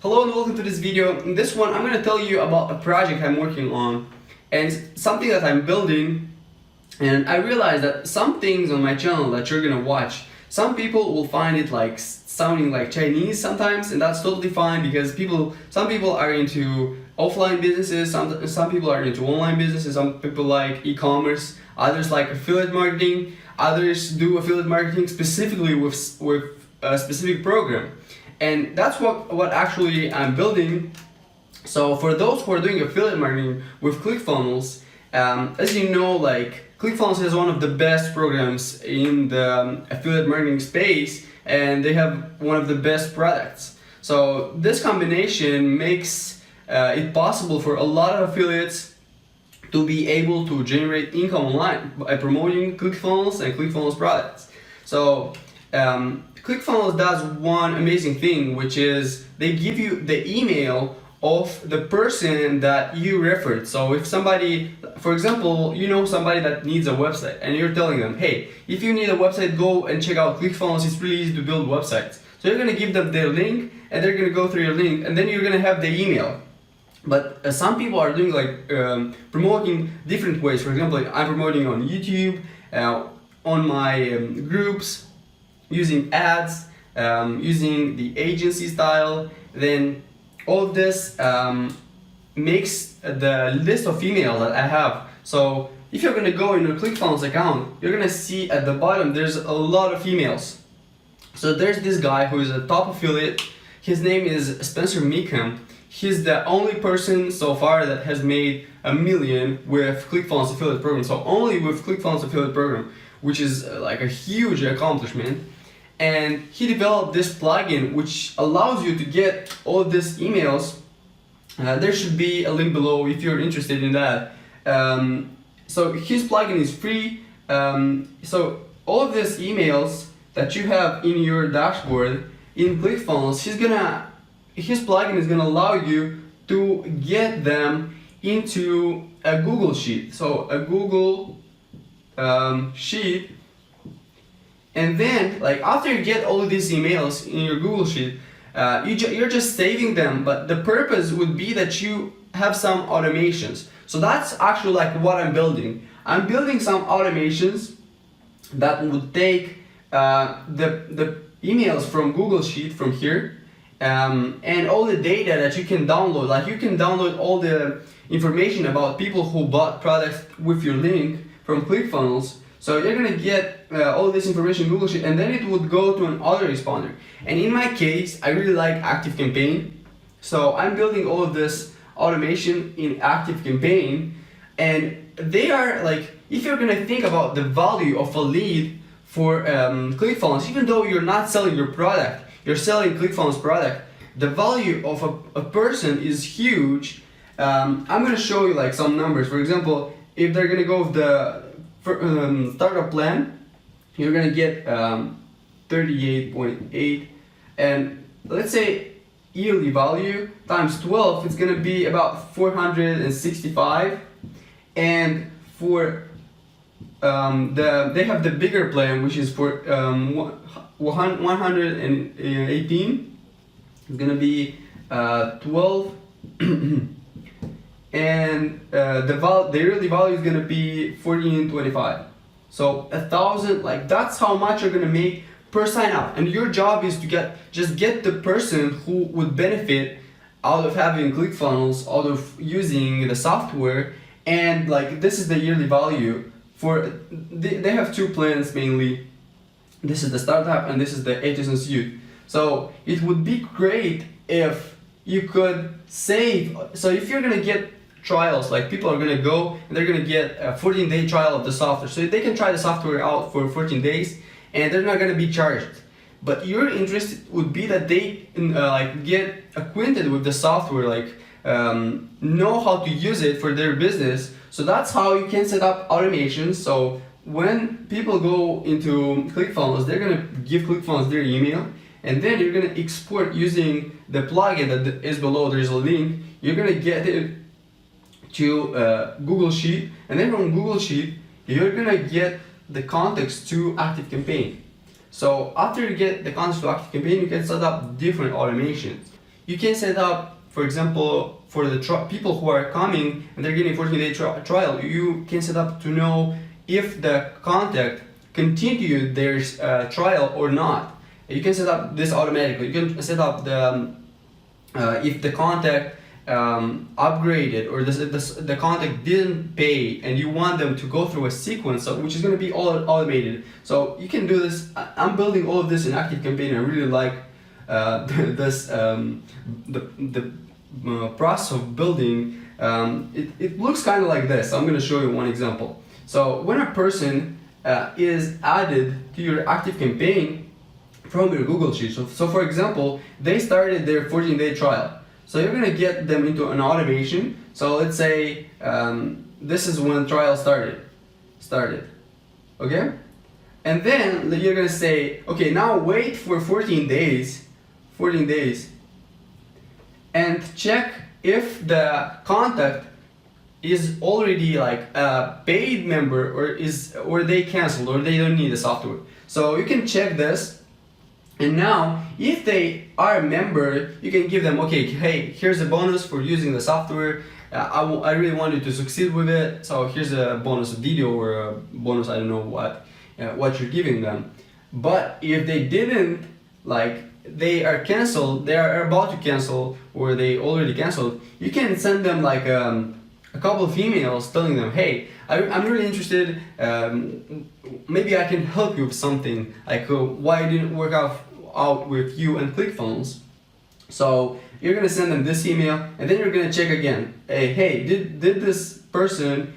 Hello and welcome to this video. In this one I'm going to tell you about a project I'm working on and something that I'm building, and I realized that some things on my channel that you're going to watch, some people will find it like sounding like Chinese sometimes, and that's totally fine because some people are into offline businesses, some people are into online businesses, some people like e-commerce, others like affiliate marketing, others do affiliate marketing specifically with a specific program. And that's what actually I'm building. So for those who are doing affiliate marketing with Clickfunnels, as you know, like Clickfunnels is one of the best programs in the affiliate marketing space, and they have one of the best products. So this combination makes it possible for a lot of affiliates to be able to generate income online by promoting Clickfunnels and Clickfunnels products. So Clickfunnels does one amazing thing, which is they give you the email of the person that you referred. So if somebody, for example, you know somebody that needs a website and you're telling them, hey, if you need a website, go and check out Clickfunnels, it's really easy to build websites. So you're gonna give them their link and they're gonna go through your link and then you're gonna have the email. But some people are doing like promoting different ways. For example, I'm promoting on YouTube, on my groups, using ads, using the agency style. Then all of this makes the list of emails that I have. So if you're gonna go in your Clickfunnels account, you're gonna see at the bottom there's a lot of emails. So there's this guy who is a top affiliate. His name is Spencer Meekham. He's the only person so far that has made $1 million with Clickfunnels affiliate program. So only with Clickfunnels affiliate program, which is like a huge accomplishment. And he developed this plugin which allows you to get all of these emails. There should be a link below if you're interested in that. So his plugin is free. So all of these emails that you have in your dashboard in Clickfunnels, his plugin is gonna allow you to get them into a Google Sheet. So a Google Sheet. And then, like after you get all of these emails in your Google Sheet, you're just saving them, but the purpose would be that you have some automations. So that's actually like what I'm building. I'm building some automations that would take the emails from Google Sheet from here, and all the data that you can download. Like you can download all the information about people who bought products with your link from Clickfunnels. So you're gonna get all this information in Google Sheet, and then it would go to an autoresponder. And in my case, I really like ActiveCampaign. So I'm building all of this automation in ActiveCampaign, and they are like, if you're gonna think about the value of a lead for Clickfunnels, even though you're not selling your product, you're selling Clickfunnels product, the value of a person is huge. I'm gonna show you like some numbers. For example, if they're gonna go with the startup plan, you're gonna get 38.8, and let's say yearly value times 12, it's gonna be about 465. And for they have the bigger plan, which is for 118. It's gonna be 12. And the yearly value is gonna be 14.25. So 1,000, like that's how much you're gonna make per sign up. And your job is to get the person who would benefit out of having Clickfunnels, out of using the software. And like this is the yearly value for they have two plans mainly. This is the startup and this is the HSN Suite. So it would be great if you could save. So if you're gonna get trials, like people are gonna go and they're gonna get a 14-day trial of the software, so they can try the software out for 14 days and they're not gonna be charged. But your interest would be that they like get acquainted with the software, like know how to use it for their business. So that's how you can set up automations. So when people go into Clickfunnels, they're gonna give Clickfunnels their email, and then you're gonna export using the plugin that is below. There's a link. You're gonna get it to Google Sheet, and then from Google Sheet you're gonna get the context to ActiveCampaign. So after you get the context to ActiveCampaign, you can set up different automations. you can set up, for example, for the people who are coming and they're getting 14-day trial, you can set up to know if the contact continued their trial or not. You can set up this automatically. You can set up the if the contact upgraded, or the contact didn't pay and you want them to go through a sequence, which is going to be all automated. So you can do this. I'm building all of this in ActiveCampaign. I really like this the process of building. It looks kind of like this. I'm going to show you one example. So when a person is added to your ActiveCampaign from your Google Sheets, so for example, they started their 14-day trial. So you're gonna get them into an automation. So let's say this is when trial started, okay? And then you're gonna say, okay, now wait for 14 days, and check if the contact is already like a paid member, or they canceled, or they don't need the software. So you can check this. And now, if they are a member, you can give them, okay, hey, here's a bonus for using the software. I really want you to succeed with it. So here's a bonus video, or a bonus, I don't know what you're giving them. But if they didn't, like they are canceled, they are about to cancel, or they already canceled, you can send them like a couple of emails telling them, hey, I'm really interested, maybe I can help you with something, like why it didn't work out with you and Clickfunnels. So you're gonna send them this email, and then you're gonna check again, hey, did this person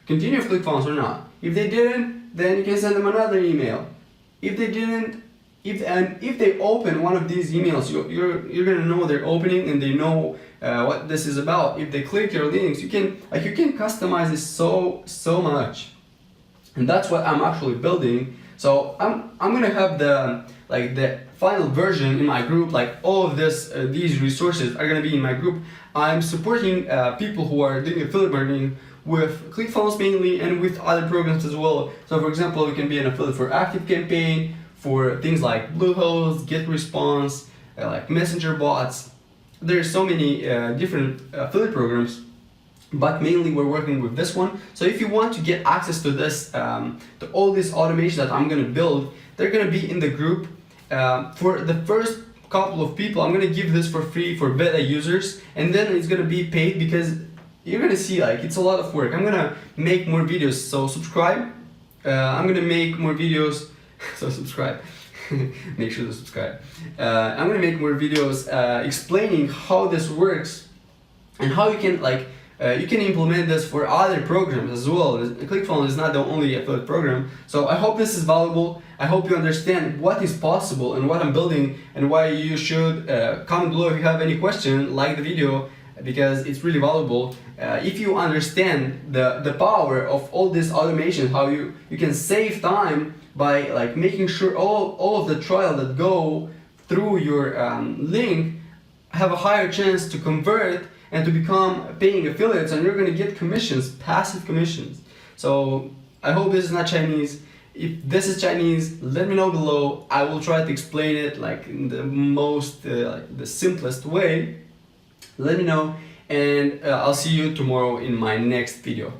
continue with Clickfunnels or not? If they didn't, then you can send them another email. If they didn't, if they open one of these emails, you're gonna know they're opening and they know what this is about. If they click your links, you can customize this so much, and that's what I'm actually building. So I'm gonna have the final version in my group. Like all of these resources are gonna be in my group. I'm supporting people who are doing affiliate marketing with Clickfunnels mainly, and with other programs as well. So for example, you can be an affiliate for ActiveCampaign, for things like Bluehost, GetResponse, like Messenger bots. There's so many different affiliate programs, but mainly we're working with this one. So if you want to get access to this, to all this automation that I'm gonna build, they're gonna be in the group. For the first couple of people, I'm gonna give this for free for beta users, and then it's gonna be paid, because you're gonna see like it's a lot of work. I'm gonna make more videos, so subscribe. I'm gonna make more videos. So subscribe. Make sure to subscribe. I'm gonna make more videos explaining how this works and how you can you can implement this for other programs as well. Clickfunnels is not the only affiliate program. So I hope this is valuable. I hope you understand what is possible and what I'm building, and why you should comment below if you have any question. Like the video, because it's really valuable. If you understand the power of all this automation, how you can save time by making sure all of the trial that go through your link have a higher chance to convert and to become paying affiliates, and you're going to get commissions, passive commissions. So I hope this is not Chinese. If this is Chinese, let me know below. I will try to explain it in the most the simplest way. Let me know, and I'll see you tomorrow in my next video.